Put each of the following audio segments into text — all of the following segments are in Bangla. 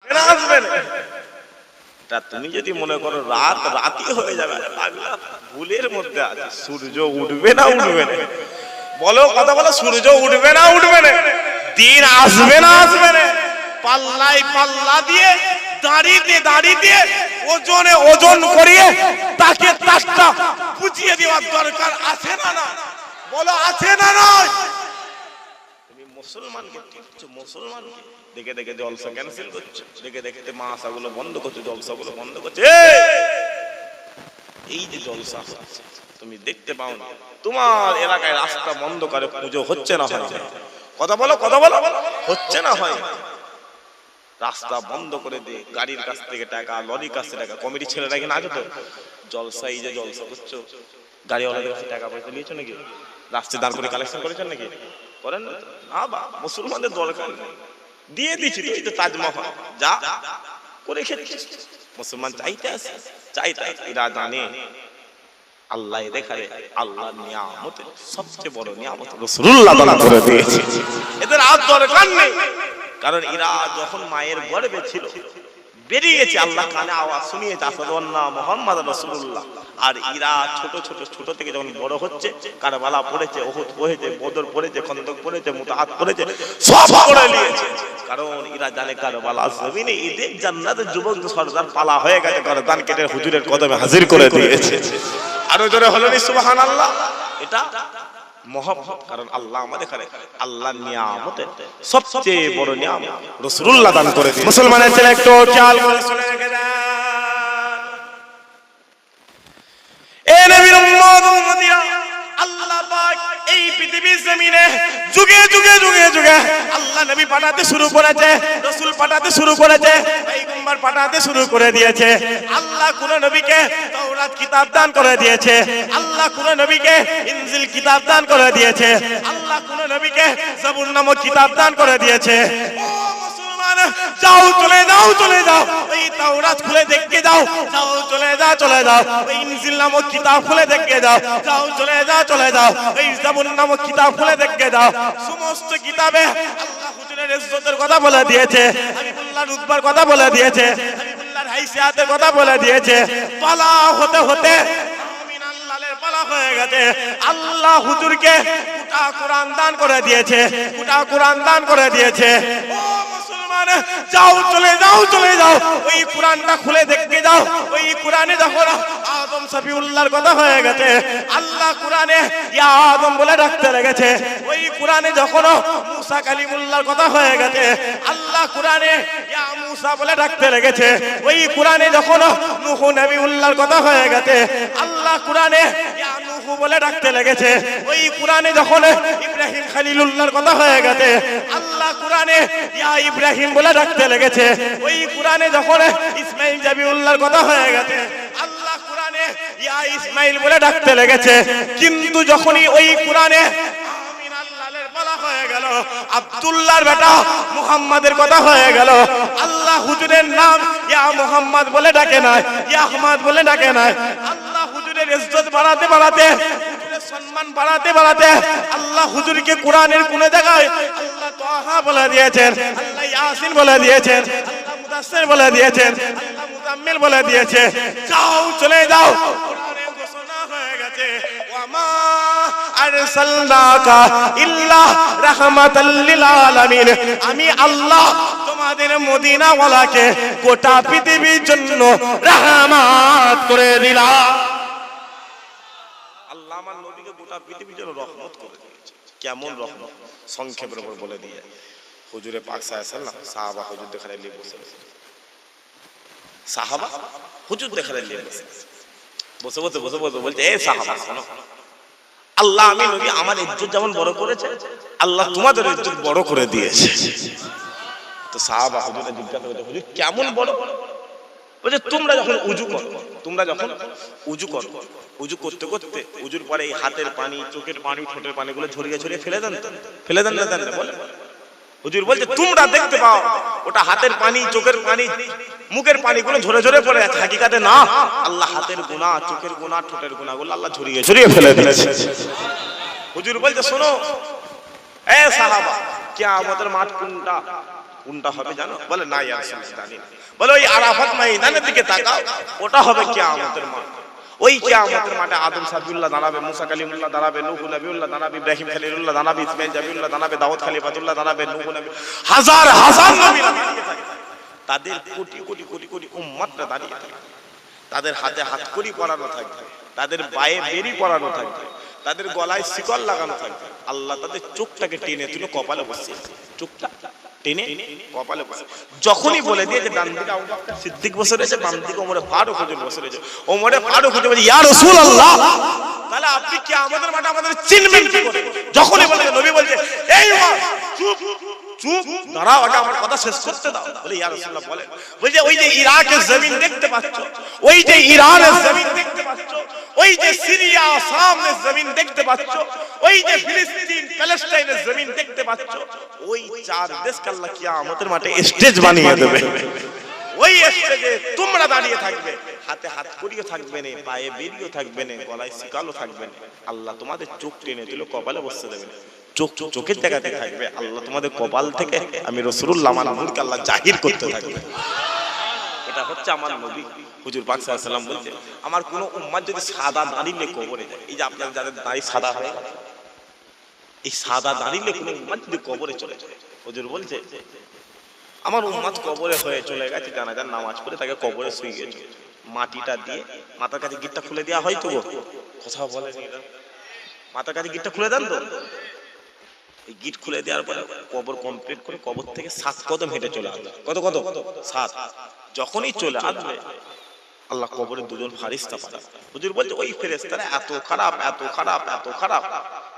আসবে না। তা তুমি যদি মনে করো রাত রাতই হয়ে যাবে, পাগলা ভুলের মধ্যে আছে। সূর্য উঠবে না উঠবে না? বলো কথা বলো, সূর্য উঠবে না উঠবে না? দিন আসবে না আসবে না? পাল্লাই পাল্লা দিয়ে দাঁড়িয়ে দাঁড়িয়ে ওজনে ওজন করিয়ে তাকে তাকটা বুঝিয়ে দেওয়ার দরকার আছে না না? বলো আছে না নয়? তুমি মুসলমানকে টিপছো, মুসলমানকে দেখে দেখে জলসা ক্যান্সেল করছো, দেখে দেখে মাসাগুলো বন্ধ করছো, জলসাগুলো বন্ধ করছো। এই যে জলসা হচ্ছে তুমি দেখতে পাও না? তোমার এলাকায় রাস্তা বন্ধ করে পুজো হচ্ছে না হয়? কথা বলো কথা বলো, হচ্ছে না হয়? রাস্তা বন্ধ করে দিয়ে গাড়ির কাছ থেকে টাকা, লরির কাছ থেকে টাকা, কমিটি ছেলেরা কি না আছে তো? জলসা, এই যে জলসা করছো, গাড়িওয়ালাদের কাছে টাকা পয়সা নিয়েছো নাকি? রাস্তায় দাঁড় করে কালেকশন করেছেন নাকি? করেন না তো? বা মুসলমানদের দরকার নেই, দিয়ে দিচ্ছি তো তাজমহল যা করে খেয়েছিস। মুসলমান চাইতে আছে, চাইতে এরা জানে আল্লাহ দেখারে আল্লাহ নিয়ামত, সবচেয়ে বড় নিয়ামত রাসূলুল্লাহ দান করে দিয়েছে। এদের আর দরকার নেই, কারণ এরা যখন মায়ের গর্ভে ছিল বেরিয়েছে, আল্লাহ কানে আওয়াজ শুনিয়েছে আশহাদু আন্না মুহাম্মাদুর রাসূলুল্লাহ। আর এরা ছোট ছোট ছোট থেকে যখন বড় হচ্ছে, কারবালা পড়েছে, উহুদ পড়েছে, বদর পড়েছে, খন্দক পড়েছে, মুতাআত পড়েছে, সব পড়ে নিয়েছে। কারণ এরা জানে কারবালা জমিনে ঈদের জান্নাতের যুবক সরদার পালা হয়ে গেছে, গর্দান কেটে হুজুরের কদমে হাজির করে দিয়েছে। আরো জোরে হলো নি সুবহানাল্লাহ? এটা মহব্বত, কারণ আল্লাহ আমাদের এখানে আল্লাহর নিয়ামতের সবচেয়ে বড় নিয়ামত রাসূলুল্লাহ দান করে দিয়েছে। মুসলমানের ছেলে একটু খেয়াল করে শুনে রেখে দেন, এ নবীর উম্মত উম্মতিরা, আল্লাহ পাক এই পৃথিবীর জমিনে যুগে যুগে যুগে যুগে আল্লাহ নবী পাঠাতে শুরু করেছে, রাসূল পাঠাতে শুরু করেছে, পয়গম্বর পাঠাতে শুরু করে দিয়েছে। আল্লাহ কোন নবীকে তাওরাত কিতাব দান করে দিয়েছে, আল্লাহ কোন নবীকে ইনজিল কিতাব দান করে দিয়েছে, আল্লাহ কোন নবীকে জাবুর নামক কিতাব দান করে দিয়েছে। ও মুসলমান, যাও চলে যাও চলে যাও, ওই তাওরাত খুলে দেখে যাও, যাও চলে যাও চলে যাও, ওই ইনজিল নামক কিতাব খুলে দেখে যাও, যাও চলে যাও চলে যাও, ওই জাবুর নামক কিতাব খুলে দেখে যাও। সমস্ত কিতাবে আল্লাহ হুজুরের ইজ্জতের কথা বলে দিয়েছে, হাবিবুল্লাহর রুতবার কথা বলে দিয়েছে, হাবিবুল্লাহর হাইসিয়াতের কথা বলে দিয়েছে। পালা হতে হতে পালা হয়ে গেছে, আল্লাহ হুজুরকে গোটা কোরআন দান করে দিয়েছে, গোটা কোরআন দান করে দিয়েছে। ও মুসলমান, যাও চলে যাও চলে যাও, ওই কোরআনটা খুলে দেখতে যাও, ওই কোরআনে যখন আদম সফিউল্লাহর কথা হয়ে গেছে, আল্লাহ কোরআনে ইয়া আদম বলে ডাকতে লেগেছে। ওই কোরআনে যখন মুসা কালিমুল্লাহর কথা হয়ে গেছে, আল্লাহ কোরআনে ইয়া মুসা বলে ডাকতে লেগেছে। ওই কোরআনে যখন নূহ নবিউল্লাহর কথা হয়ে গেছে, আল্লাহ কোরআনে ইয়া নূহ বলে ডাকতে লেগেছে। ওই কোরআনে যখন ইব্রাহিম খলিলুল্লাহর কথা হয়ে গেছে, আল্লাহ কোরআনে ইয়া ইব্রাহিম বলে ডাকতে লেগেছে। ওই কোরআনে যখন ইসমাঈল জাবিউল্লাহর কথা হয়ে গেছে, আল্লাহ কোরআনে ইয়া ইসমাঈল বলে ডাকতে লেগেছে। কিন্তু যখনই ওই কোরআনে হয়ে গেল, আব্দুল্লাহর বেটা মুহাম্মাদের কথা হয়ে গেল, আল্লাহ হুজুরের নাম ইয়া মুহাম্মদ বলে ডাকে না, ইয়া আহমদ বলে ডাকে না। আল্লাহ হুজুরের ইজ্জত বাড়াতে বাড়াতে, হুজুরের সম্মান বাড়াতে বাড়াতে, আল্লাহ হুজুরকে কোরআনের কোন জায়গায় আল্লাহ তাহা বলে দিয়েছেন, আল্লাহ ইয়াসিন বলে দিয়েছেন, আল্লাহ মুদাসসির বলে দিয়েছেন, আল্লাহ মুজাম্মিল বলে দিয়েছে। যাও চলে যাও, কোরআনে ঘোষণা হয়ে গেছে, ওয়ামা আরসালনাকা ইল্লা রাহমাতাল লিল আলামিন, আমি আল্লাহ তোমাদের মদিনা ওয়ালাকে গোটা পৃথিবীর জন্য রহমত করে দিলাম। আল্লাহ আমার নবীকে গোটা পৃথিবীর জন্য রহমত করে দিয়েছে। কেমন রহমত সংক্ষেপে বলে দিয়ে হুজুরে পাক সাল্লাল্লাহু আলাইহি সাহাবা হুজুর দেখালে নিয়ে বসে, সাহাবা হুজুর দেখালে নিয়ে বসে বসে বসে বসে বলছে, এ সাহাবা শোনো, আল্লাহ আমি নবী আমার ইজ্জত যেমন বড় করেছে, আল্লাহ তোমাদের ইজ্জত বড় করে দিয়েছে। তো সাহাবা হুজুরে জিজ্ঞাসা করতে, হুজুর কেমন বড়? বলছে তোমরা যখন উযু করো, তোমরা যখন উযু করো, উযু করতে করতে উযুর পরে এই হাতের পানি, চোখের পানি, ঠোঁটের পানিগুলো ঝরিয়ে ঝরিয়ে ফেলে দেন, ফেলে দেন না দেন না? বলে হুজুর বলছে তোমরা দেখতে পাও ওটা হাতের পানি, চোখের পানি, মুখের পানিগুলো ঝরে ঝরে পড়ে আছে, হাকিকাতে না, আল্লাহ হাতের গুনাহ, চোখের গুনাহ, ঠোঁটের গুনাহগুলো আল্লাহ ঝরিয়ে ঝরিয়ে ফেলে দিয়েছে। হুজুর বলছে শোনো এ সাহাবা, কিয়ামতের মাঠ কোনটা? কোনটা হবে জানো? বলে না ইয়া রাসূলুল্লাহ জানি না। বলে ওই আরাফাত ময়দানের দিকে তাকাও, ওটা হবে কিয়ামতের মাঠ। ওই কিয়ামতের মাঠে আদম সাবিউল্লাহ দাঁড়াবে, মুসা কালিমুল্লাহ দাঁড়াবে, নূহ নবিউল্লাহ দাঁড়াবে, ইব্রাহিম খলিলুল্লাহ দাঁড়াবে, ইসমাঈল জাবিউল্লাহ দাঁড়াবে, দাউদ খলিফাতুল্লাহ দাঁড়াবে, নূহ নবী, হাজার হাজার নবীরা দাঁড়িয়ে থাকবে। তাদের কোটি কোটি কোটি কোটি উম্মতরা দাঁড়িয়ে থাকবে। তাদের হাতে হাতকড়ি পরানো থাকবে, তাদের পায়ে বেড়ি পরানো থাকবে, তাদের গলায় শিকল লাগানো থাকবে। আল্লাহ তাদের চোখটাকে টেনে তুলে কপালে বসিয়েছে, চোখটা টেনে কপালে বসে। যখনই বলে দিয়েছে ডান দিকে আবু বকর সিদ্দিক বসে রয়েছে, বাম দিকে ওমরে ফারুক হুজুর বসে রয়েছে, ওমরে ফারুক হুজুর বলে ইয়া রাসূলুল্লাহ, তাহলে আপনি কি আমাদের মাঠে আমাদের চিনবেন কি করে? যখনই বলে নবী বলছে এই চুপ চুপ দাঁড়াও, আগে আমার কথা শেষ করতে দাও। বলে ইয়া রাসূলুল্লাহ বলেন। বলছে ওই যে ইরাকের জমিন দেখতে পাচ্ছ, ওই যে ইরানের জমিন দেখতে পাচ্ছ, ওই যে সিরিয়া শামের জমিন দেখতে পাচ্ছ, ওই যে ফিলিস্তিন প্যালেস্টাইনের জমিন দেখতে পাচ্ছ, ওই চার দেশকে আল্লাহ কিয়ামতের মাঠে স্টেজ বানিয়ে দেবে। ওই স্টেজে তোমরা দাঁড়িয়ে থাকবে, হাতে হাত করিও থাকবে না, পায়ে বেরিয়েও থাকবে না, গলায় শিকালও থাকবে না। আল্লাহ তোমাদের চোখ টেনে তুলে কপালে বসতে দেবে না, চোখ চোখের জায়গাতে থাকবে। আল্লাহ তোমাদের কপাল থেকে আমি রাসূলুল্লাহ আমার নূরকে আল্লাহ জাহির করতে থাকবে। এটা হচ্ছে আমার নবী হুজুর পাক সাল্লাল্লাহু আলাইহি ওয়াসাল্লাম বলতে, আমার কোন উম্মত যদি সাদা দাড়ি নিয়ে কবরে যায়, এই যে আপনাদের যাদের দাড়ি সাদা হয়, এই সাদা দাড়ি নিয়ে কোন উম্মত যদি কবরে চলে যায়, হুজুর বলছে আমার উম্মত কবরে হয়ে চলে গেছে, জানাজার নামাজ পড়ে তাকে কবরে শুয়ে গেছে, মাটিটা দিয়ে মাথার কাছে গিটটা খুলে দেওয়া হয়। তো কথা বলে মাথার কাছে গিটটা খুলে দেন তো, এই গিট খুলে দেওয়ার পরে কবর কমপ্লিট করে কবর থেকে 7 কদম হেঁটে চলে আসবে। কত কত 7। যখনই চলে আসবে আল্লাহ কবরে দুজন ফেরেশতা পাঠাবে। হুজুর বলছে ওই ফেরেশতারা এত খারাপ এত খারাপ এত খারাপ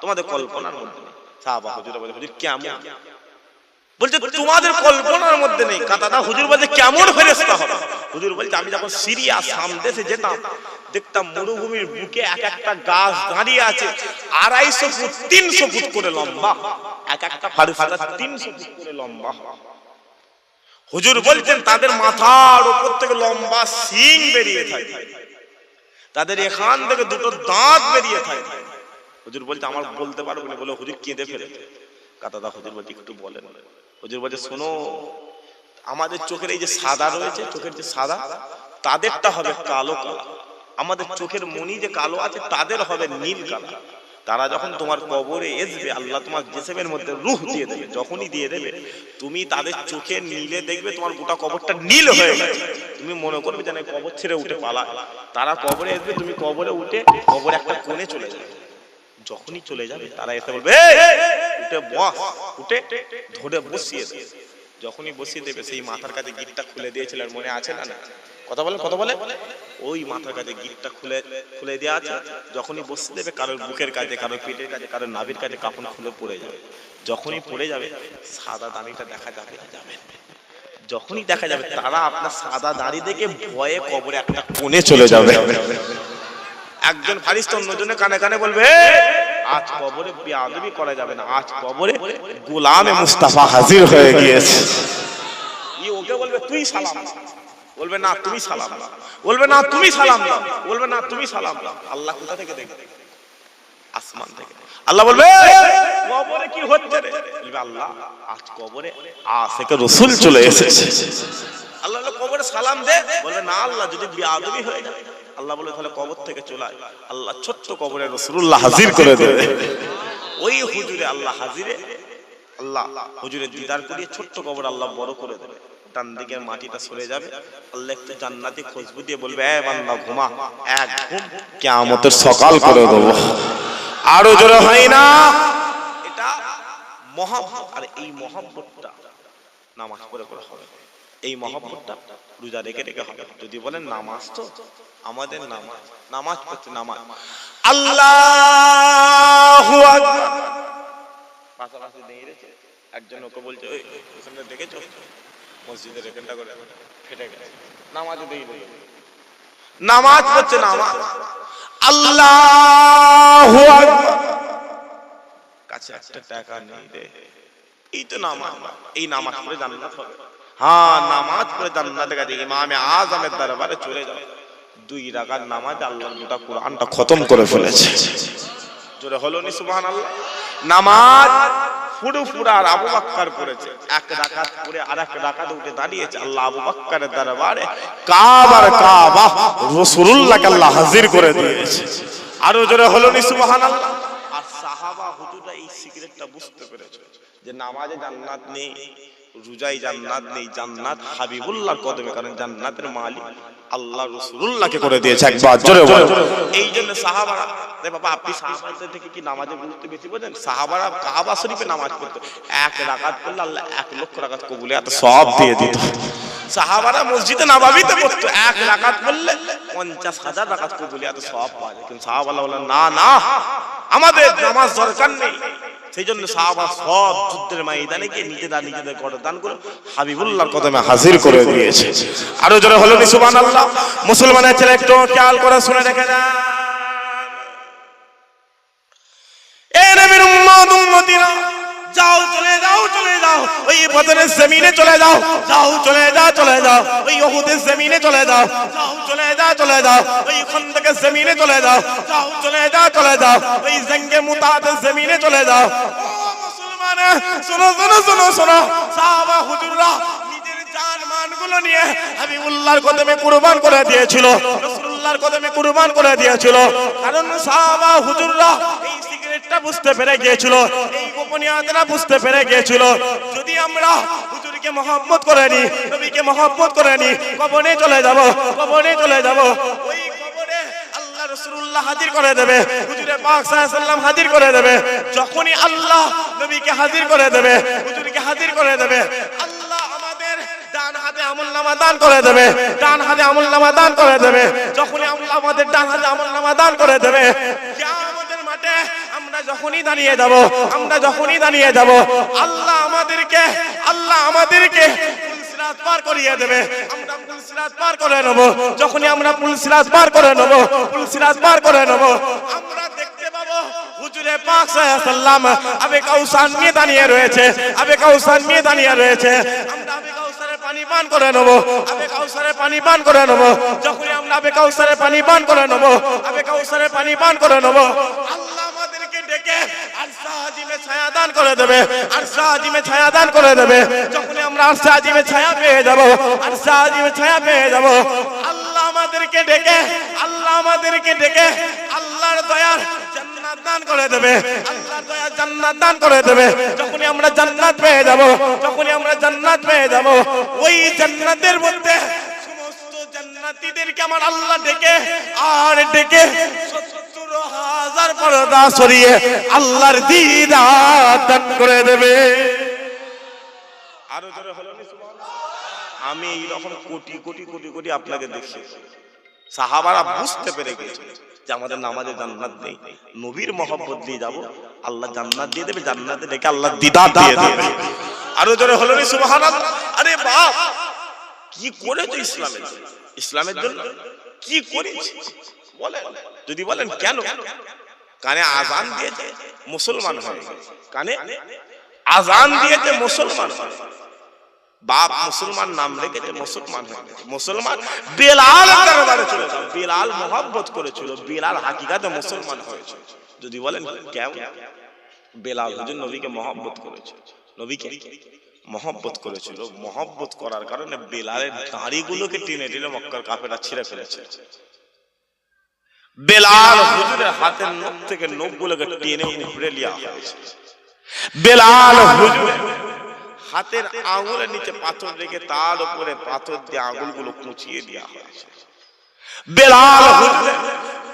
তোমাদের কল্পনার মধ্যে নেই। সাহাবা হুজুর বলে হুজুর কেমন? বলছে তোমাদের কল্পনার মধ্যে নেই। কাতাদা হুজুর বলছে কেমন ফেরেশতা হবে? হুজুর বলছে আমি যখন সিরিয়া শাম দেশে যেতাম দেখতাম মরুভূমির বুকে এক একটা গাছ দাঁড়িয়ে আছে 250 ফুট 300 ফুট করে লম্বা, এক একটা ফেরেশতা 300 ফুট করে লম্বা। হুজুর বলছেন তাদের মাথার উপর থেকে লম্বা শিং বেরিয়ে থাকে, তাদের এখান থেকে দুটো দাঁত বেরিয়ে থাকে। হুজুর বলছে আমার বলতে পারবো না। বলে হুজুর কেঁদে ফেলে। কাতাদা হুজুর বলছে একটু বলেন। হুজুর বলছে শোনো, আমাদের চোখের এই যে সাদা রয়েছে, চোখের যে সাদা তাদেরটা হবে কালো কালা, আমাদের চোখের মনি যে কালো আছে তাদের হবে নীল কালা। তারা যখন তোমার কবরে আসবে আল্লাহ তোমার জিসমের মধ্যে রূহ দিয়ে দেবে, যখনই দিয়ে দেবে তুমি তাদের চোখে নীলে দেখবে তোমার গোটা কবরটা নীল হয়ে গেছে। তুমি মনে করবে যেন কবর ছেড়ে উঠে পালা। তারা কবরে আসবে, তুমি কবরে উঠে কবরে একটা কোণে চলে যাবে। যখনই চলে যাবে তারা এসে বলবে উঠে বস, উঠে ধরে বসিয়ে দেবে। যখনই বসিয়ে দেবে সেই মাথার কাছে গিটটা খুলে দিয়েছিলেন, মনে আছে না? কথা বলে কথা বলে ওই মাথার কাছে গিটটা খুলে দেওয়া আছে। যখনই বসিয়ে দেবে কারোর বুকের কাছে, কারোর পেটের কাছে, কারোর নাভির কাছে কাপড় খুলে পড়ে যাবে। যখনই পড়ে যাবে সাদা দাড়িটা দেখা যাবে যাবে। যখনই দেখা যাবে তারা আপনার সাদা দাড়ি দেখে ভয়ে কবরে একটা কোণে চলে যাবে। একজন ফারিস্তা অন্যজনের কানে কানে বলবে আজ কবরে বেয়াদবি করা যাবে না, আজ কবরে গোলামে মুস্তাফা হাজির হয়ে গিয়েছে। ওকে বলবে তুই সালাম, বলবে না তুমি সালাম দাও, বলবে না তুমি সালাম দাও, বলবে না তুমি সালাম দাও। আল্লাহ কোথা থেকে দেখবে? আসমান থেকে। আল্লাহ বলবে কবরে কি হচ্ছে রে? বলবে আল্লাহ আজ কবরে আশিকে রাসূল চলে এসেছে। আল্লাহ বলে কবরে সালাম দে, বলবে না আল্লাহ যদি বেয়াদবি হয়ে যায়। আল্লাহ বলে তাহলে কবর থেকে চলে আয়। আল্লাহ ছোট্ট কবরে রাসূলুল্লাহ হাজির করে দেবে। ওই হুজুরে আল্লাহ হাজিরে আল্লাহ হুজুরের দিদার করিয়ে ছোট্ট কবর আল্লাহ বড় করে দেবে। ডান দিকের মাটিটা সরে যাবে, আল্লাহ একটু জান্নাতি খুশবু দিয়ে বলবে এ বান্দা ঘুমা, এক ঘুম কিয়ামতের সকাল করে দেব। আরো জোরে হয় না? এটা মহব্বত। আর এই মহব্বতটা নামাজ পড়ে পড়ে হবে। এই মহব্বতটা রোজা রেখে রেখে হবে। যদি বলেন নামাজ তো আমাদের নামাজ, নামাজ পড়তে নামাজ আল্লাহু আকবার পাশাপাশি দাঁড়িয়েছে একজন, ওকে বলছে ওই ওখানে দেখেছো মসজিদের এখানটা করে ফেটে গেছে, নামাজে দিয়ে নামাজ পড়ছে নামাজ আল্লাহু আকবার, কাছে একটা টাকা নেই রে, এই তো নামাজ, এই নামাজ পড়ে জান্নাত হবে। হ্যাঁ নামাজ পড়ে জান্নাতে গেছে ইমামে আজমের দরবারে চলে যাও। 2 রাকাত নামাজ আল্লাহর গোটা কোরআনটা খতম করে ফেলেছে। জোরে হলো নি সুবহানাল্লাহ। নামাজ ফুরফুরা আর আবু বকর করেছে, এক রাকাত পরে আরেক রাকাতে উঠে দাঁড়িয়েছে আল্লাহ আবু বকরের দরবারে কাবার কাবা রাসূলুল্লাহকে আল্লাহ হাজির করে দিয়েছে। আরো জোরে হলো নি সুবহানাল্লাহ। আর সাহাবা হুজুররা এই সিক্রেটটা বুঝতে পেরেছে যে নামাজে জান্নাত নেই, রোজায় জান্নাত নেই, জান্নাত হাবিবুল্লাহর কদমে, কারণ জান্নাতের মালিক আল্লাহ রাসূলুল্লাহকে করে দিয়েছে। একবার জোরে বলো। এই জন্য সাহাবারা, রে বাবা আপনি সাহাবাদের থেকে কি নামাজের গুরুত্ব বেশি বোঝেন? সাহাবারা কাবা শরীফে নামাজ পড়তো, এক রাকাত পড়লে আল্লাহ 1 লক্ষ রাকাত কবুলিয়াত সওয়াব দিয়ে দিত। সাহাবারা মসজিদে নববীতে পড়তো, এক রাকাত পড়লে 50,000 রাকাত কবুলিয়াত সওয়াব পাওয়া যায়। কিন্তু সাহাবারা বললেন না না, আমাদের নামাজ দরকার নেই। সেই জন্য সাহাবা সব যুদ্ধের ময়দানে গিয়ে নিজেদের গর্দান করে হাবিবুল্লাহর কদমে হাজির করে দিয়েছে। আরো জোরে হলো নি সুবহানাল্লাহ। মুসলমানের ছেলে একটু খেয়াল করে শুনে রেখে যান, এ নবীর উম্মত উম্মতিরা, যাও চলে যাও চলে যাও ওই বদরের জমিনে চলে যাও, যাও চলে যাও ওই উহুদের জমিনে চলে যাও, যাও চলে যাও ওই খন্দকের জমিনে চলে যাও, যাও চলে যাও ওই জঙ্গে মুতাতের জমিনে চলে যাও। ও মুসলমান শোনো শোনো শোনো শোনো, সাহাবা হুজুররা নিজের জান মানগুলো নিয়ে হাবিবুল্লাহর কদমে কুরবান করে দিয়েছিল, রাসূলুল্লাহর কদমে কুরবান করে দিয়েছিল। কারণ সাহাবা হুজুররা এই সিক্রেটটা বুঝতে পেরে গিয়েছিল, এই গোপনীয়তাটা বুঝতে পেরে গিয়েছিল। যদি আমরা হুজুরকে মহব্বত করে নি, নবীকে মহব্বত করে নি, কবরে চলে যাব, ওই কবরে আল্লাহ রাসূলুল্লাহ হাজির করে দেবে, হুজুরে পাক সাল্লাল্লাহু আলাইহি ওয়াসাল্লাম হাজির করে দেবে। যখনই আল্লাহ নবীকে হাজির করে দেবে, হুজুরকে হাজির করে দেবে, আল্লাহ আমাদের ডান হাতে আমলনামা দান করে দেবে, ডান হাতে আমলনামা দান করে দেবে। যখনই আল্লাহ আমাদের ডান হাতে আমলনামা দান করে দেবে, কিয়ামতের মাঠে আমরা যখনই দাঁড়িয়ে যাব, আল্লাহ আমাদেরকে পুলসিরাত পার করিয়ে দেবে। আমরা পুলসিরাত পার করে নেব। যখনই আমরা পুলসিরাত পার করে নেব, আমরা দেখতে পাবো হুজুরে পাক সাল্লাল্লাহু আলাইহি ওয়াসাল্লাম আবে কাউসার নিয়ে দাঁড়িয়ে রয়েছে। আমরা আবে কাউসারের পানি পান করে নেব, যখনই আমরা আবে কাউসারের পানি পান করে নেব, আল্লাহ আমাদেরকে ডেকে আরশে আজিমে ছায়া দান করে দেবে। যখনই আমরা আরশে আজিমে ছায়া পেয়ে যাব, আল্লাহ আমাদেরকে ডেকে আল্লাহর দয়ার জান্নাত দান করে দেবে। যখনই আমরা জান্নাত পেয়ে যাব, ওই জান্নাতের মধ্যে সমস্ত জান্নাতীদেরকে আমার আল্লাহ ডেকে 70,000 পর্দা সরিয়ে আল্লাহর দিদার দান করে দেবে। আরো জোরে হলো না সুবহানাল্লাহ। আমি এই রকম কোটি আপনাকে দেখি, সাহাবারা বুঝতে পেরে গেছে যে আমাদের নামাজে জান্নাত নেই, নবীর মহব্বত দিয়ে যাব, আল্লাহ জান্নাত দিয়ে দেবে, জান্নাতে ডেকে আল্লাহ দিদার দিয়ে দেবে। আরো জোরে হলো না সুবহানাল্লাহ। আরে বাপ, কি করেছো ইসলামের জন্য কি করেছি বলেন? যদি বলেন কেন? কানে আজান দিয়েছে মুসলমান হয়ে গেছে, বাপ মুসলমান নাম রেখেছে, মুসলমান হয়ে গেছে। মুসলমান বেলাল দরবারে চলে যাও, বেলাল মহব্বত করেছিল, বেলাল হাকিকাতে মুসলমান হয়েছে। যদি বলেন কেন? বেলাল হুজুর নবীকে মহব্বত করেছিল, মহব্বত করার কারণে বেলালের দাড়িগুলোকে টেনে মক্কার কাফেররা ছিঁড়ে ফেলেছে। বেলাল হুজুরের হাতের নখ থেকে নখগুলোকে টেনে উপরে লিয়া হয়েছে। বেলাল হুজুর হাতের আঙুলের নিচে পাথর রেখে তার উপরে পাথর দিয়ে আঙুলগুলো কুঁচিয়ে দেওয়া হয়েছে। বেলাল হুজুর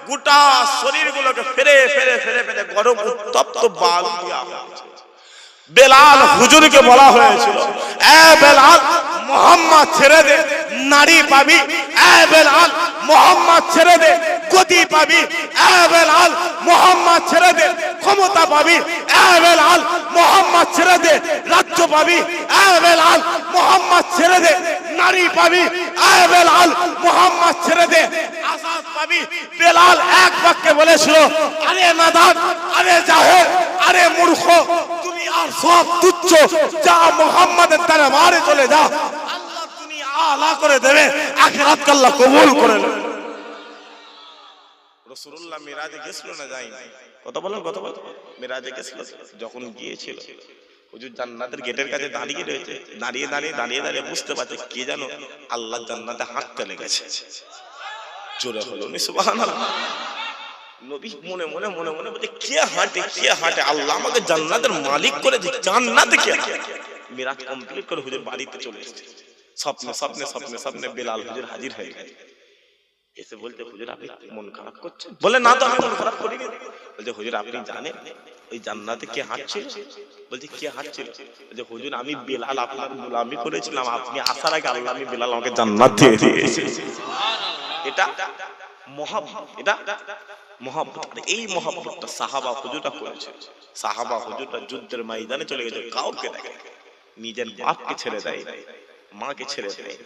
গোটা শরীরগুলোকে ফেরে গরম উত্তপ্ত বালু দেওয়া হয়েছে। বেলাল হুজুরকে বলা হয়েছিল, এ বেলাল মুহাম্মদ ছেড়ে দে, নারী পাবি। এ বেলাল মুহাম্মদ ছেড়ে দে, গতি পাবি। এ বেলাল মুহাম্মদ ছেড়ে দে, ক্ষমতা পাবি। এ বেলাল মুহাম্মদ ছেড়ে দে, রাজ্য পাবি। এ বেলাল মুহাম্মদ ছেড়ে দে, নারী পাবি। এ বেলাল মুহাম্মদ ছেড়ে দে, আজাদ পাবি। বেলাল এক বাক্যে বলেছিল, আরে নাদান, আরে জাহেল, আরে মূর্খ, তুমি আর সব তুচ্ছ, যা মুহাম্মাদের দরবারে চলে যা, আল্লাহ তুমি আলা করে দেবে, আখিরাতকে আল্লাহ কবুল করে নেবে। রাসূলুল্লাহ মিরাজে গেছিল না যায়নি? কথা বলেন। মিরাজে গেছিল, যখন গিয়েছিল হুজুর জান্নাতের গেটের কাছে দাঁড়িয়ে রয়েছে, দাঁড়িয়ে দাঁড়িয়ে দাঁড়িয়ে দাঁড়িয়ে বুঝতে পারছে কে জানো আল্লাহ জান্নাতে হাঁটতে লেগেছে। জোরে হলো নি সুবহানাল্লাহ। নবী মনে মনে মনে মনে বলছে কে হাঁটে কে হাঁটে, আল্লাহ আমাকে জান্নাতের মালিক করেছে, জান্নাতে কে হাঁটে। মিরাজ কমপ্লিট করে হুজুর বাড়িতে চলে এসেছে। স্বপ্নে স্বপ্নে স্বপ্নে স্বপ্নে বেলাল হুজুর হাজির হয়ে গেছে। এসে বলতে হুজুর আপনি মন খারাপ করছেন? বলে না তো আমি মন খারাপ করিনি। বলছে হুজুর আপনি জানেন ওই জান্নাতে কে হাঁটছিল? বলছে কে হাঁটছিল? বলছে হুজুর আমি বেলাল আপনার গোলামি করেছিলাম, আপনি আসার আগে আল্লাহ আমি বেলাল আমাকে জান্নাত দিয়ে দিয়েছে। এটা মহব্বত, এটা মহব্বত। এই মহব্বতটা সাহাবা হুজুরটা করেছে। সাহাবা হুজুরটা যুদ্ধের ময়দানে চলে গেছে, কাউকে দেখে নিজের বাপকে ছেড়ে দেয়, মাকে ছেড়ে দেয়,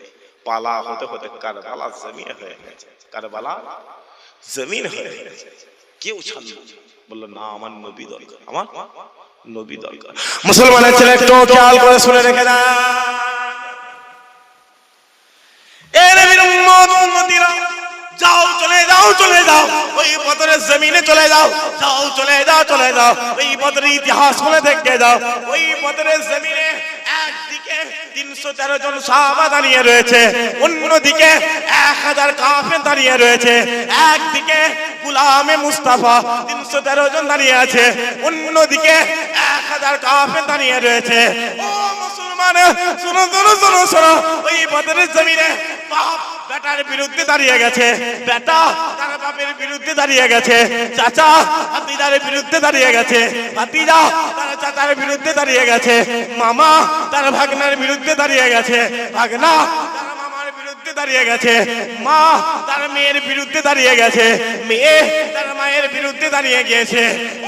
পালা হতে হতে কারবালা জমিন হয়ে গেছে, কারবালা জমিন হয়ে গেছে। কেউ ছাড়ল বলল না আমার নবী দরকার, আমার নবী দরকার। মুসলমানের ছেলে একটু খেয়াল করে শুনে রেখে না, এ নবীর উম্মত উম্মতিরা যাও চলে যাও চলে যাও ওই বদরের জমিনে চলে যাও, যাও চলে যাও চলে যাও ওই বদরের ইতিহাস খুলে দেখে যাও। ওই বদরের জমিনে একদিকে 313 জন সাহাবা দাঁড়িয়ে রয়েছে, অন্যদিকে 1000 কাফের দাঁড়িয়ে রয়েছে। একদিকে গোলামে মুস্তাফা 313 জন দাঁড়িয়ে আছে, অন্যদিকে 1000 কাফের দাঁড়িয়ে রয়েছে। ও মুসলমান শুনো শুনো শুনো শুনো, ওই বদরের জমিনে বাপ বেটার বিরুদ্ধে দাঁড়িয়ে গেছে, বেটা তার বাপের বিরুদ্ধে দাঁড়িয়ে গেছে, চাচা ভাতিজার বিরুদ্ধে দাঁড়িয়ে গেছে, ভাতিজা তার চাচার বিরুদ্ধে দাঁড়িয়ে গেছে, মামা তার ভাগনার বিরুদ্ধে দাঁড়িয়ে গেছে, ভাগনা তার মামার বিরুদ্ধে দাঁড়িয়ে গেছে, মা তার মেয়ের বিরুদ্ধে দাঁড়িয়ে গেছে, মেয়ে তার মায়ের বিরুদ্ধে দাঁড়িয়ে গিয়েছে।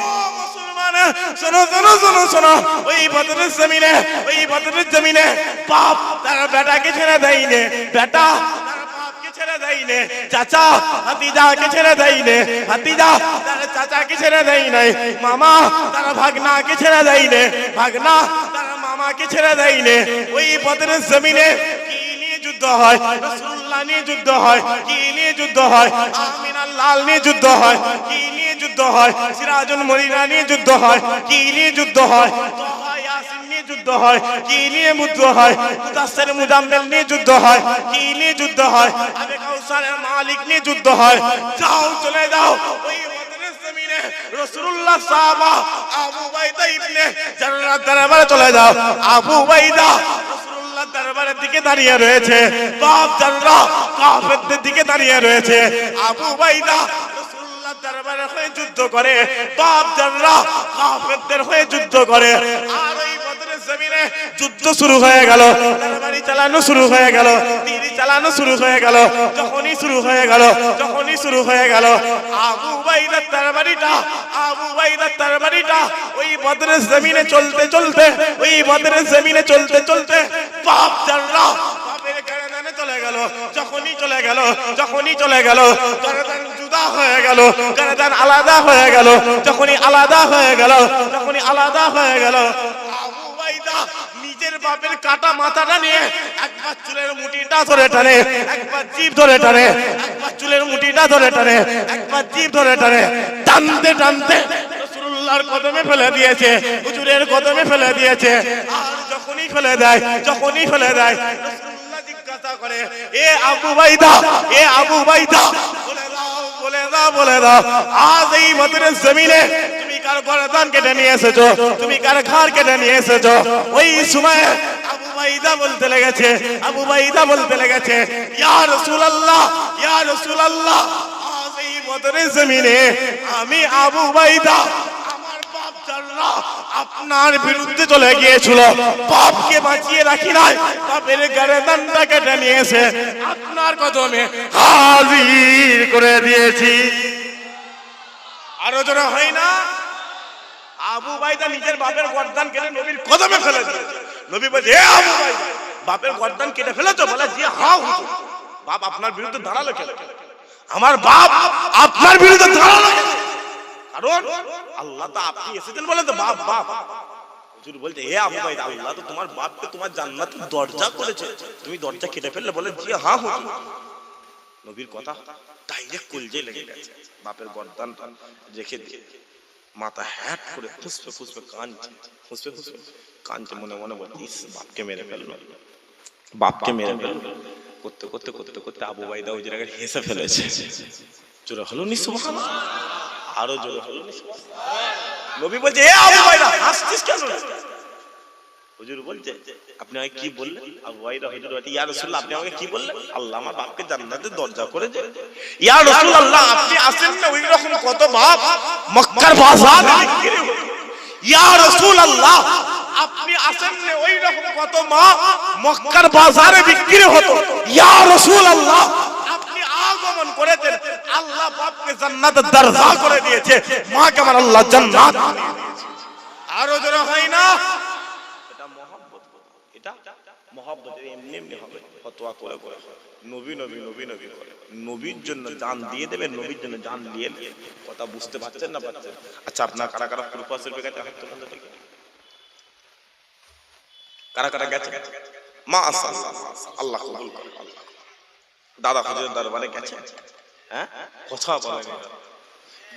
ও মুসলমান শোনো শোনো শোনো শোনো, ওই বদরের জমিনে, ওই বদরের জমিনে বাপ তার বেটাকে ছেড়ে দেয়নি, বেটা ছেড়ে দেয়নি, চাচা ভাতিজাকে ছেড়ে দেয়নি, ভাতিজা তার চাচাকে ছেড়ে দেয় নাই, মামা তার ভাগনাকে ছেড়ে দেয়নি, ভাগনা তার মামাকে ছেড়ে দেয়নি। ওই বদরের জমিনে কি নিয়ে যুদ্ধ হয়? রাসূলুল্লাহ নিয়ে যুদ্ধ হয়। কি নিয়ে যুদ্ধ হয়? আমিনার লাল নিয়ে যুদ্ধ হয়। কি নিয়ে যুদ্ধ হয়? সিরাজুল মুনিরা নিয়ে যুদ্ধ হয়। কি নিয়ে যুদ্ধ হয়? যুদ্ধ হয়। কি নিয়ে যুদ্ধ হয়? মুদাসসির মুজাম্মিল নিয়ে যুদ্ধ হয়। কি নিয়ে যুদ্ধ হয়? আবে কাউসারের মালিক নিয়ে যুদ্ধ হয়। যাও চলে যাও ওই বদরের জমিনে রাসূলুল্লাহ সাহাবা আবু উবাইদা ইবনে জাররাহ দরবারে চলে যাও। আবু উবাইদা রাসূলুল্লাহ দরবারের দিকে দাঁড়িয়ে রয়েছে, বাপ জাররাহ কাফেরদের দিকে দাঁড়িয়ে রয়েছে। আবু উবাইদা রাসূলুল্লাহ দরবারে হয়ে যুদ্ধ করে, বাপ জাররাহ কাফেরদের হয়ে যুদ্ধ করে। আর ওই জমিনে যুদ্ধ শুরু হয়ে গেল, তরবারি চালানো শুরু হয়ে গেল, তীর চালানো শুরু হয়ে গেল। যখনই শুরু হয়ে গেল, যখনই শুরু হয়ে গেল, আবু উবাইদার তরবারিটা, আবু উবাইদার তরবারিটা ওই বদরের জমিনে চলতে চলতে, ওই বদরের জমিনে চলতে চলতে বাপ জাররাহ বাপের গর্দানে চলে গেল। যখনই চলে গেল, যখনই চলে গেল, গর্দান জুদা হয়ে গেল, গর্দান আলাদা হয়ে গেল। যখনই আলাদা হয়ে গেল, যখনই আলাদা হয়ে গেল, নিজের বাপের কাটা মাথাটা নিয়ে একবার চুলের মুঠিটা ধরে টানে, একবার জিভ ধরে টানে, একবার চুলের মুঠিটা ধরে টানে, একবার জিভ ধরে টানে, টানতে টানতে রাসূলুল্লাহর কদমে ফেলে দিয়েছে, হুজুরের কদমে ফেলে দিয়েছে। আর যখনই ফেলে দেয়, যখনই ফেলে দেয়, রাসূলুল্লাহ জিজ্ঞাসা করে, এ আবু উবাইদা, এ আবু উবাইদা, বলে দাও বলে দাও বলে দাও, আজ এই বদরের জমিনে কার গর্দান কেটে নিয়ে এসেছো, তুমি কার ঘাড় কেটে নিয়ে এসেছো? ওই সময় আবু উবাইদা বলতে লেগেছে, আবু উবাইদা বলতে লেগেছে, ইয়া রাসূলুল্লাহ, ইয়া রাসূলুল্লাহ, আজ এই বদরের জমিনে আমি আবু উবাইদা, আমার বাপ জাররাহ আপনার বিরুদ্ধে চলে গিয়েছিল, বাপকে বাঁচিয়ে রাখি নাই, বাপের গর্দানটা কেটে নিয়ে এসে আপনার কদমে হাজির করে দিয়েছি। আরো জোরে হয় না? আবু উবাইদা নিজের বাপের গর্দান কেটে নবীর কদমে ফেলে দিয়েছে। নবী বলে, এ আবু উবাইদা, বাপের গর্দান কেটে ফেলেছো? বলে, জি হ্যাঁ হুজুর। বাপ আপনার বিরুদ্ধে দাঁড়ালো কেন? আমার বাপ আপনার বিরুদ্ধে দাঁড়ালো কেন? কারণ আল্লাহ তো আপনি এসেছেন বলে তো বাপ বাপ। হুজুর বলতে, এ আবু উবাইদা, আল্লাহ তো তোমার বাপকে তোমার জান্নাতের দরজা করেছে, তুমি দরজা কেটে ফেললে? বলে, জি হ্যাঁ হুজুর। নবীর কথা ডাইরেক্ট কলজে লেগে গেছে, বাপের গর্দান রেখে দিয়ে মাথা হ্যাট করে ফুসফে ফুসফে কাঁদছে, ফুসফে ফুসফে কাঁদছে, মনে মনে বলছে ইস বাপকে মেরে ফেললো, বাপকে মেরে ফেললো। করতে করতে করতে করতে আবু বাইদা ওই জায়গায় হেসে ফেলেছে। জোরে হলো নি সুবহানাল্লাহ, আরো জোরে হলো নি সুবহানাল্লাহ। নবী বলছে এ আবু বাইদা হাসছিস কেন? হুজুর বলছে আপনি আমাকে কি বললেন? আবু বাইদা হুজুর বলছে ইয়া রাসূলুল্লাহ আপনি আমাকে কি বললেন? আল্লাহ আমার বাপকে জান্নাতের দরজা করে দেন। ইয়া রাসূলুল্লাহ আপনি আসেন না ওই রকম কত বাপ মক্কার বাজারে বিক্রি হতো। ইয়া রাসূলুল্লাহ আপনি আসেন না ওই রকম কত মা মক্কার বাজারে বিক্রি হতো। ইয়া রাসূলুল্লাহ আপনি আগমন করেছেন, আল্লাহ বাপকে জান্নাতের দরজা করে দিয়েছে, মাকে আমার আল্লাহ জান্নাত দিয়ে দিয়েছে। আরো জোরে হয় না? এটা মহব্বত, এমনি এমনি হবে ফতোয়া করে করে নবী নবী নবী নবী করে নবীর জন্য জান দিয়ে দেবেন, নবীর জন্য জান দিয়ে দেবেন। কথা বুঝতে পারছেন না পারছেন? আচ্ছা আপনার কারা কারা প্রফেসর বেকার হাত তুলে দেখে, কারা কারা গেছে? মাশাআল্লাহ আল্লাহ কবুল করে। দাদা হুজুরের দরবারে গেছে? হ্যাঁ কথা বলেন,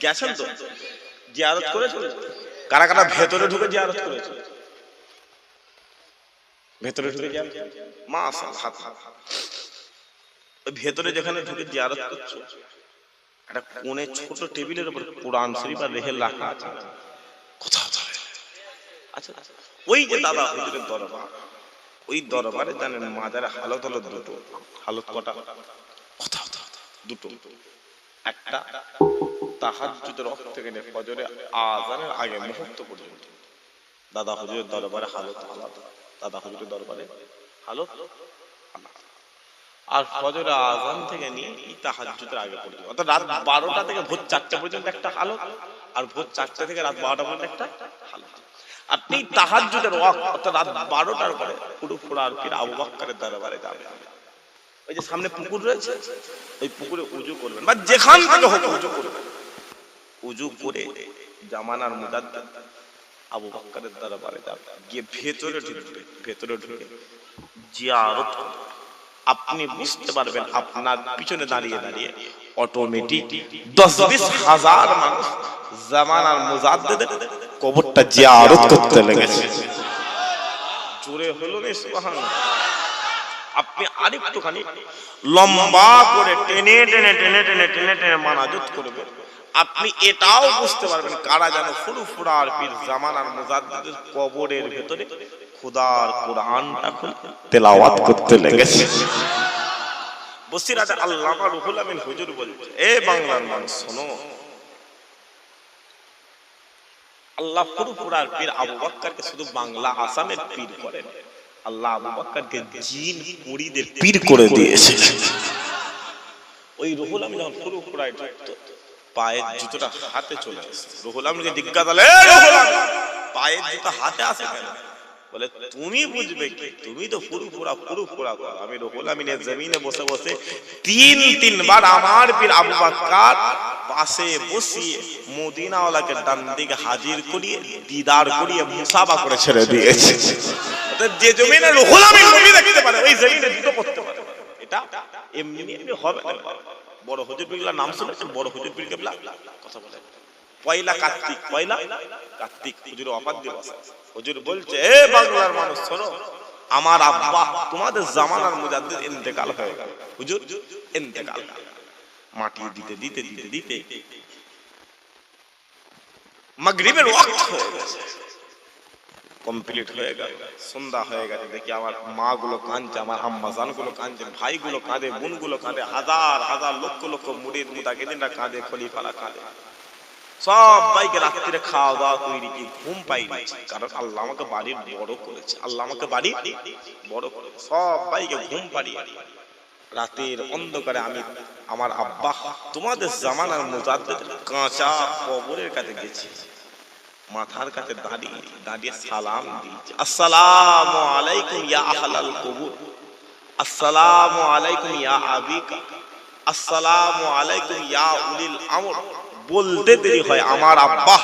গেছেন তো? জিয়ারত করেছেন? কারা কারা ভেতরে ঢুকে জিয়ারত করেছে? ভেতরে ঢুকে যান মাশাআল্লাহ। ওই ভেতরে যেখানে ঢুকে জিয়ারত করছো একটা কোণে ছোট টেবিলের উপর কোরআন শরীফ আর রেহেল রাখা আছে। কোথাও চলে আচ্ছা, ওই যে দাদা হুজুরের দরবার, ওই দরবারে জানেন মাজারে হালত হলো দুটো। হালত কটা? কোথাও দুটো। একটা তাহাজ্জুদের ওয়াক্ত থেকে নিয়ে ফজরের আযানের আগে মুহূর্ত পর্যন্ত দাদা হুজুরের দরবারে হালত আলাদা। দাদা হুজুরের দরবারে হালত আলাদা। আর ফজরের আযান থেকে নিয়ে তাহাজ্জুদের আগে পর্যন্ত, অর্থাৎ রাত 12টা থেকে ভোর 4টা পর্যন্ত একটা হালত, আর ভোর 4টা থেকে রাত 12টা পর্যন্ত একটা হালত। আপনি তাহাজ্জুদের ওয়াক্ত অর্থাৎ রাত 12টার পরে পুরো ফুরার পীর আবু বকরের দরবারে যাবেন। ওই যে সামনে পুকুর রয়েছে, ওই পুকুরে উযু করবেন, বা যেখান থেকে হোক উযু করবেন। উযু করে জামানার মুজাদ্দিদ আবু বকরের দরবারে যাবেন, গিয়ে ভেতরে ঢুকবে। ভেতরে ঢুকে জিয়ারত আপনি বুঝতে পারবেন আপনার পিছনে দাঁড়িয়ে দাঁড়িয়ে অটোমেটিক 10-20 হাজার মানুষ জামানার মুজাদ্দিদের কবরটা জিয়ারত করতে লেগেছে। জোরে হলো না সুবহানাল্লাহ? আপনি আরেকটুখানি লম্বা করে টেনে টেনে টেনে টেনে টেনে টেনে মানাজত করবেন, আপনি এটাও বুঝতে পারবেন কারা যেন ফুরফুরার পীর জামানার মুজাদ্দিদের কবরের ভেতরে খোদার কোরআনটা খুলে তেলাওয়াত করতে লেগেছে। বসিরাতে আল্লামা রুহুল আমিন হুজুর বলছে, এ বাংলার মানুষ শোনো, আল্লাহ ফুরফুরার পীর আবু বকরকে শুধু বাংলা আসামের পীর করেন, আল্লাহ আবু বকরকে জিন পরীদের পীর করে দিয়েছে। ওই রুহুল আমিন যখন ফুরফুরায় ঢুকতো পায়ের জুতোটা হাতে চলে আসে। রুহুল আমিনকে জিজ্ঞাসা করলে, এ রুহুল আমিন পায়ের জুতো হাতে আসে কেন? বলে তুমি বুঝবে কি, তুমি তো ফুরফুরা ফুরফুরা করো। আমি রুহুল আমিনের জমিনে বসে বসে তিনবার আমার পীর আবু বকর পাশে বসিয়ে মদিনাওয়ালাকে ডান দিকে হাজির করিয়ে দিদার করিয়ে মুসাফা করে ছেড়ে দিয়েছে। যে জমিনে রুহুল আমিন নবী দেখতে পারে ওই জমিনে জুতো পরতে পারে। এটা এমনি এমনি হবে না। বড় হুজুর পীরগুলোর নাম শুনেছেন? বড় হুজুর পীর কেবলা কথা বলে পয়লা কার্তিক, পয়লা কার্তিক হুজুর ওয়াফাত দিবস। হুজুর বলছে, এ বাংলার মানুষ শোনো, আমার আব্বা তোমাদের জামানার মুজাদ্দিদ ইন্তেকাল হয়ে গেল। হুজুর ইন্তেকাল, মাটি দিতে দিতে দিতে দিতে মাগরিবের ওয়াক্ত হয়ে গেছে, কমপ্লিট হয়ে গেল, সন্ধ্যা হয়ে গেছে। দেখি আমার মা গুলো কাঁদছে, আমার আম্মা জান গুলো কাঁদছে, ভাই গুলো কাঁদে, বোন গুলো কাঁদে, হাজার হাজার লক্ষ লক্ষ মুরিদ মুতাকিদিনরা কাঁদে, খলিফারা কাঁদে। সবাইকে রাত্রিরে খাওয়া দাওয়া তৈরি, কি ঘুম পাইনি, কারণ আল্লাহ আমাকে বাড়ি বড় করেছে, আল্লাহ আমাকে বাড়ি বড় করেছে। সবাইকে ঘুম পাড়িয়ে রাতের অন্ধকারে আমি আমার আব্বা তোমাদের জামানার মুজাদ্দিদের কাঁচা কবরের কাছে গেছি, মাথার কাছে দাঁড়িয়ে দাঁড়িয়ে সালাম দিয়েছি, আসসালামু আলাইকুম ইয়া আহলাল কবর, আসসালামু আলাইকুম ইয়া আবিকা, আসসালামু আলাইকুম ইয়া উলিল আমর। বলতে দেরি হয় আমার আব্বা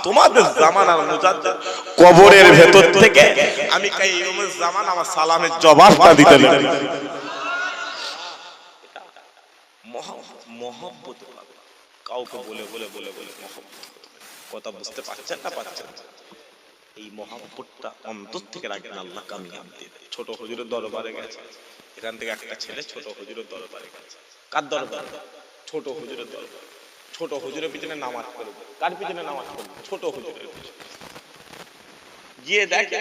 তোমাদের জামানার মুজাদ্দিদ কবরের ভেতর থেকে আমি কাইয়ুমুজ জামান আমার সালামের জবাবটা দিতে লাগি। মহব্বত কাউকে বলে বলে বলে বলে মহব্বত কথা বুঝতে পারছেন না পারছেন? এই মহাব্বতটা অন্তর থেকে রাখেন, আল্লাহ কামিয়াব দিবে। ছোট হুজুরের দরবারে গেছে, এখান থেকে একটা ছেলে ছোট হুজুরের দরবারে গেছে। কার দরবারে? ছোট হুজুরের দরবারে। ছোট হুজুরের পিছনে নামাজ পড়বে। কার পিছনে নামাজ পড়বে? ছোট হুজুরের পিছনে। গিয়ে দেখে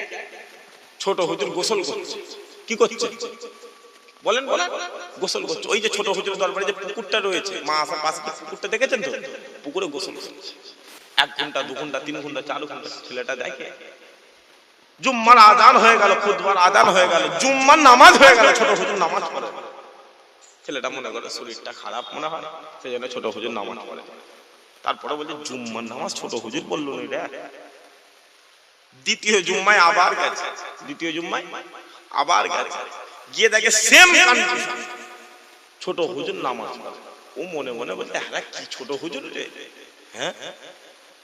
ছোট হুজুর গোসল করছে। কি করছে বলেন বলেন? গোসল করছে। ওই যে ছোট হুজুরের দরবারে যে পুকুরটা রয়েছে, মা আসার পাশে পুকুরটা দেখেছেন তো? পুকুরে গোসল করছে। 1 ঘন্টা 2 ঘন্টা 3 ঘন্টা 4 ঘন্টা ছেলেটা দেখে জুম্মার আজান হয়ে গেল, খুতবার আজান হয়ে গেল, জুম্মার নামাজ হয়ে গেল, ছোট হুজুর নামাজ পড়ে। ছেলেটা মনে করে শরীরটা খারাপ মনে হয়, সেই জন্য ছোট হুজুর নামাজ পড়ে। তারপরে বলছে জুম্মার নামাজ ছোট হুজুর বললো না রে। দ্বিতীয় জুম্মায় আবার গেছে, দ্বিতীয় জুম্মায় আবার গেছে, গিয়ে দেখে সেম কন্ডিশন, ছোট হুজুর নামাজ পড়ে। ও মনে মনে বলছে হ্যাঁ কি ছোট হুজুর রে, হ্যাঁ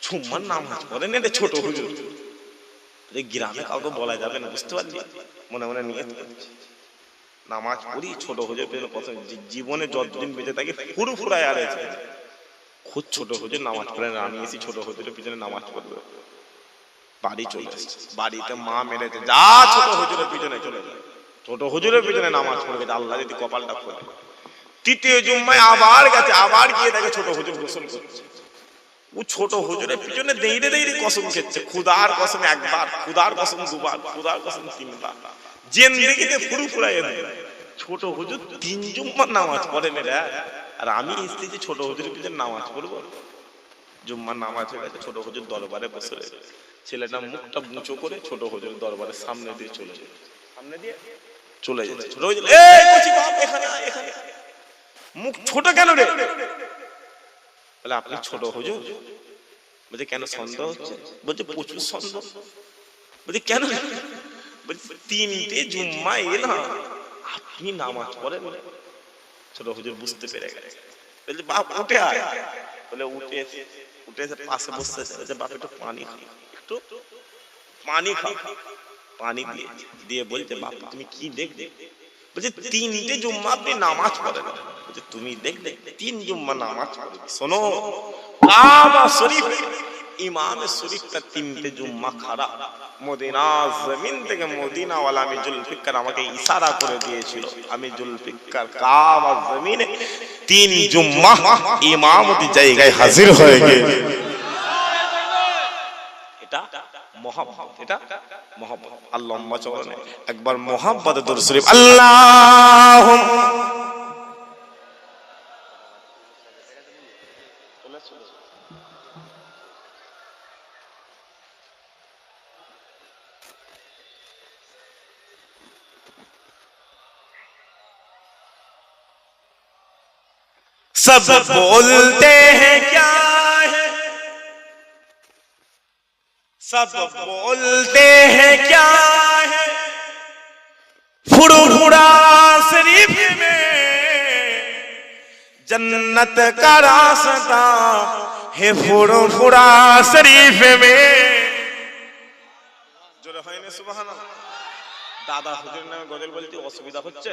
জুম্মার নামাজ পড়ে না রে ছোট হুজুর। গ্রামে কাউকে বলা যাবে না, বুঝতে পারলি? মনে মনে নিয়ে নামাজ পড়ি ছোট হুজুর জীবনে যতদিন বেঁচে থাকি ফুরু ফুরায় আর খুব ছোট হুজুর নামাজ পড়ে না, আমি এসি ছোট হুজুরের পিছনে নামাজ পড়বো। বাড়ি চলে এসেছে, বাড়িতে মা মেরেছে, যা ছোট হুজুরের পিছনে চলে যায়, ছোট হুজুরের পিছনে নামাজ পড়বে, আল্লাহ যদি কপালটা খোলে। তৃতীয় জুম্মায় আবার গেছে, আবার গিয়ে দেখে ছোট হুজুর গোসল করছে। ও ছোট হুজুরের পিছনে দেইরে দেইরে কসম খেচ্ছে, খুদার কসম একবার, খুদার কসম দুবার, খুদার কসম তিনবার, জিন্দেগিতে ফুরু ফুরায় দেয়। ছোট হুজুর 3 জুম্মার নামাজ পড়ে মেরে, আর আমি এসেছি যে ছোট হুজুরের পিছনে নামাজ পড়বো। জুম্মার নামাজ হয়ে গেছে, ছোট হুজুর দরবারে বসে রয়েছে। ছেলেটা মুখটা উঁচু করে ছোট হুজুর দরবারের সামনে দিয়ে চলে যায়, সামনে দিয়ে চলে যায়। ছোট হুজুর এই কচি বাপ এখানে এখানে, মুখ ছোট কেন রে? বলে আপনি ছোট হুজুর? বলছে কেন সন্দেহ হচ্ছে? বলছে প্রচুর সন্দেহ। বলছে কেন? বলছে 3টে জুম্মা এলা আপনি নামাজ পড়েন। ছোট হুজুর বুঝতে পেরে গেছে, বলছে বাপ উঠে আয়। বলে উঠে এসে পাশে বসতেছে, বলছে বাপ একটু পানি খা, একটু পানি খা। পানি দিয়ে বলছে বাপ তুমি কি দেখবে? বলছে 3টে জুম্মা আপনি নামাজ পড়েন। বলছে তুমি দেখলে 3 জুম্মা নামাজ পড়েন? শোনো কাবা শরীফ, ইমাম শরীফটা 3টে জুম্মা খাড়া, মদিনা জমিন থেকে মদিনাওয়ালা আমি জুলফিকার আমাকে ইশারা করে দিয়েছিল, আমি জুলফিকার কাবা জমিনে 3 জুম্মা ইমামতি জায়গায় হাজির হয়ে গেছে। এটা মোহাব্বত, এটা মোহাব্বত। আল্লাহুম্মা চলনে একবার মোহাব্বতে দরুদ শরীফ আল্লাহুম্মা सब बोलते हैं क्या है, सब बोलते हैं क्या है, फुरफुरा शरीफ में जन्नत का रास्ता है, फुरफुरा शरीफ में। জোরে হয় না সুবহানাল্লাহ? দাদা হুজুর নামে গজল বলতে অসুবিধা হচ্ছে?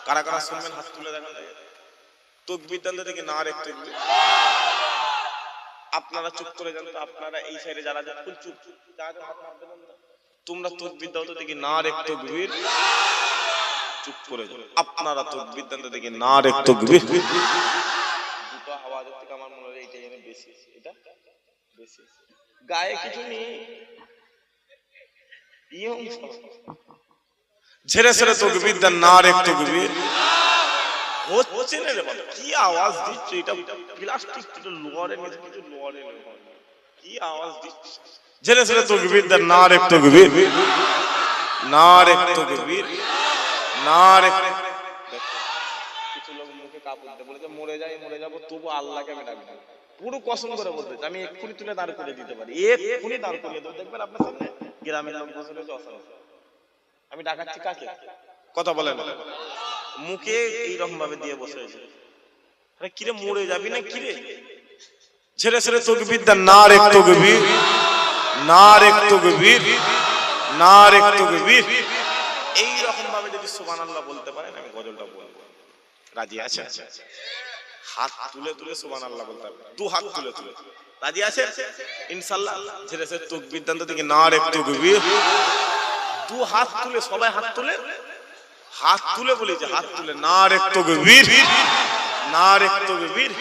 কারা কারা শুনবেন হাত তুলে দেখান। তকবীর দান দেখি না, আরেক তকবীর। আপনারা চুপ করে যান তো, আপনারা এই সাইডে যারা যান ফুল চুপ, যারা হাত নাড়বেন না তোমরা তকবীর দাও তো দেখি না, আরেক তকবীর। চুপ করে যান আপনারা, তকবীর দান তো দেখি না, আরেক তকবীর। দুটো আওয়াজের থেকে আমার মনে হয় এইটা যেন বেশি, এটা বেশি। গায়ে কিছু নেই, ইয়ং ঝেড়ে ঝেড়ে তকবীর দেন না, আরেক তকবীর। হচ্ছে না রে বাবা, কি আওয়াজ দিচ্ছে এটা? প্লাস্টিক তো লোয়ারে নিচে কিছু লোয়ারে কি আওয়াজ দিচ্ছে? ঝেড়ে ঝেড়ে তকবীর দেন না, আরেক তকবীর, না আরেক তকবীর, না আরেক। কিছু লোক মুখে কাপড় দিয়ে বলে যে মরে যাই মরে যাবো, তবু আল্লাহকে আমি ডাকবো। পুরো কসম করে বলতে আমি এক্ষুনি তুলে দাঁড় করে দিতে পারি, এক্ষুনি দাঁড় করিয়ে দেবো। দেখবেন আপনার সামনে গ্রামের লোক বসে রয়েছে অসাধারণ। আমি ডাকাচ্ছি কাকে? কথা বলেন। মুখে এইরকম ভাবে দিয়ে বসে রয়েছে, আরে কিরে মরে যাবি না কিরে? ছেড়ে ছেড়ে তকবীর দেন না, আরেক তকবীর, না আরেক তকবীর, না আরেক তকবীর। এইরকম ভাবে যদি সুবহানাল্লাহ বলতে পারেন আমি গজলটা বলবো। রাজি আছেন? হাত তুলে তুলে সুবহানাল্লাহ বলতে হবে, দু হাত তুলে তুলে। রাজি আছে ইনশাআল্লাহ? ঝেড়ে সে তাকবীর দান তো দেখি না রে তাকবীর। দু হাত তুলে, সবাই হাত তুলে, হাত তুলে বলি যে হাত তুলে না রে তাকবীর, না রে তাকবীর।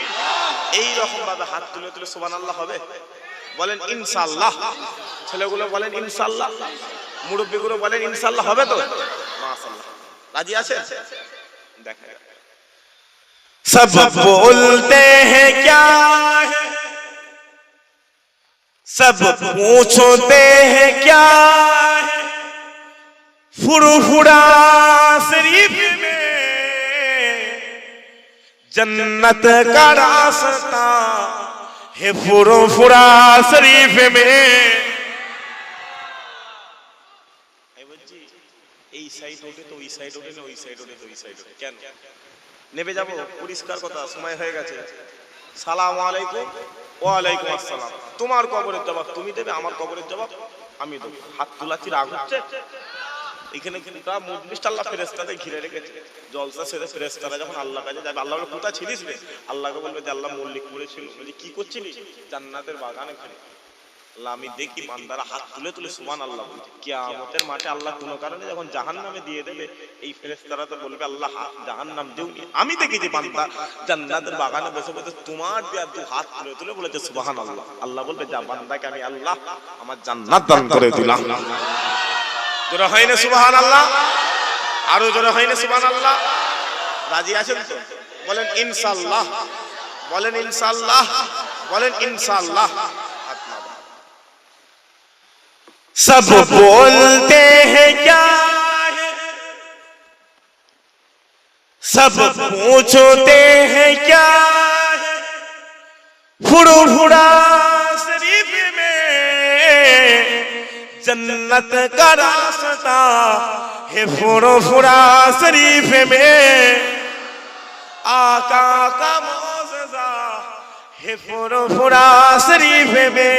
এই রকম ভাবে হাত তুলে তুলে সুবহানাল্লাহ হবে। বলেন ইনশাআল্লাহ। ছেলেগুলো বলেন ইনশাআল্লাহ, মুরব্বিগুলো বলেন ইনশাআল্লাহ। হবে তো? মাশাআল্লাহ। রাজি আছে? দেখেন सब बोलते हैं क्या है, सब पूछते हैं क्या है, फुरफुरा शरीफ में जन्नत का रास्ता है, फुरफुरा शरीफ में। এই সাইড ওঠে তো ওই সাইড ওঠে না, ওই সাইড ওঠে তো ওই সাইড ওঠে, কেন? নেবে যাবো, পরিষ্কার কথা, সময় হয়ে গেছে। সালাম আলাইকুম, ওয়ালাইকুম আসসালাম। তোমার কবরের জবাব তুমি দেবে, আমার কবরের জবাব আমি দেবো। হাত তোলাচ্ছি, রাগ হচ্ছে? এখানে কিন্তু আল্লাহ ফেরেশতাদের ঘিরে রেখেছে। জলসা সেরে ফেরেশতারা যখন আল্লাহ কাছে যাবে, আল্লাহ বলে কোথা ছিলিস রে? আল্লাহকে বলবে যে আল্লাহ মল্লিক পড়েছিল। বলে কি করছিলি? জান্নাতের বাগানে ঘিরে। আল্লাহ আমি দেখি বান্দারা হাত তুলে তুলে সুবহানাল্লাহ বলছে। কিয়ামতের মাঠে আল্লাহ কোনো কারণে যখন জাহান্নামে দিয়ে দেবে, এই ফেরেশতারা তো বলবে আল্লাহ জাহান্নাম দিওনি। আমি দেখেছি বান্দা জান্নাতের বাগানে বসে বসে তোমার দেয়া দু হাত তুলে তুলে বলেছে সুবহানাল্লাহ। আল্লাহ বলবে যা বান্দাকে আমি আল্লাহ আমার জান্নাত দান করে দিলাম। জোরে হয় না সুবহানাল্লাহ? আরো জোরে হয় না সুবহানাল্লাহ? রাজি আছেন তো? বলেন ইনশাআল্লাহ, বলেন ইনশাআল্লাহ, বলেন ইনশাআল্লাহ। सब बोलते हैं क्या है, सब पूछते हैं क्या है, फुरफुरा शरीफ में जन्नत का रास्ता है, फुरफुरा शरीफ में आका का मौजज़ा है, फुरफुरा शरीफ में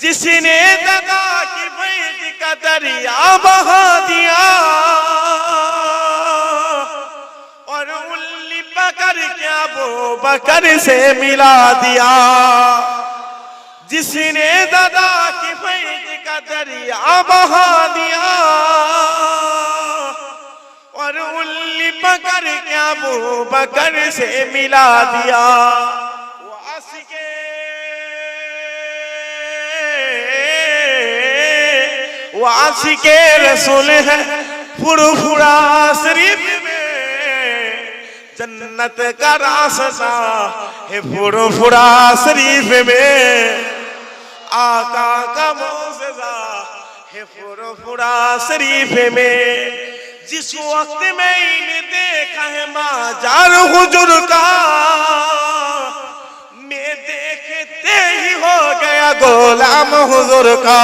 जिसने दगा की फैज का दरिया बहा दिया और उंगली पकड़ के अबू बकर से मिला दिया। जिसने दगा की फैज का दरिया बहा दिया और उंगली पकड़ के अबू बकर से मिला दिया। वो आशिके रसूल है, फुरफुरा शरीफ में जन्नत का रास्ता है, फुरफुरा शरीफ में आका का मौजज़ा है, फुरफुरा शरीफ में। जिस वक्त मैंने देखा है माजार हुजूर का, मैं देखते ही हो गया गोलाम हुजूर का।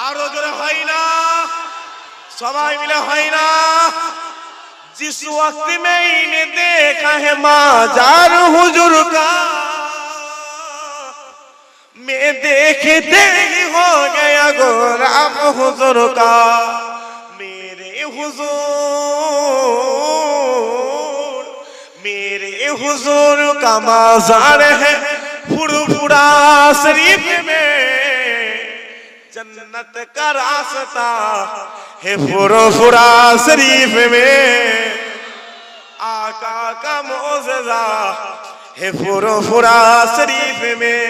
आरो जोरे হয় না, সবাই মিলে হয় না। जिस वक्त मैंने देखा है माजार हुजूर का, मैं देखते ही हो गया गोलाम हुजूर का। मेरे हुजूर का मज़ार है, फुरफुरा शरीफ में जन्नत का रास्ता है, फुरफुरा शरीफ में आका का मौजज़ा है, फुरफुरा शरीफ में।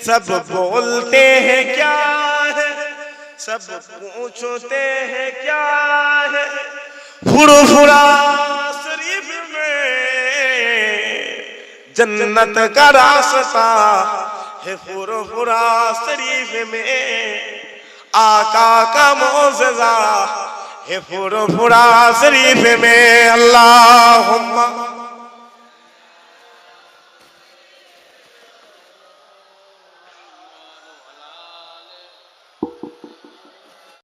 सब बोलते हैं क्या है, सब पूछते हैं क्या है, फुरफुरा शरीफ में जन्नत का रास्ता है, फुरफुरा शरीफ में आका का मौजज़ा है, फुरफुरा शरीफ में। अल्लाहुम्मा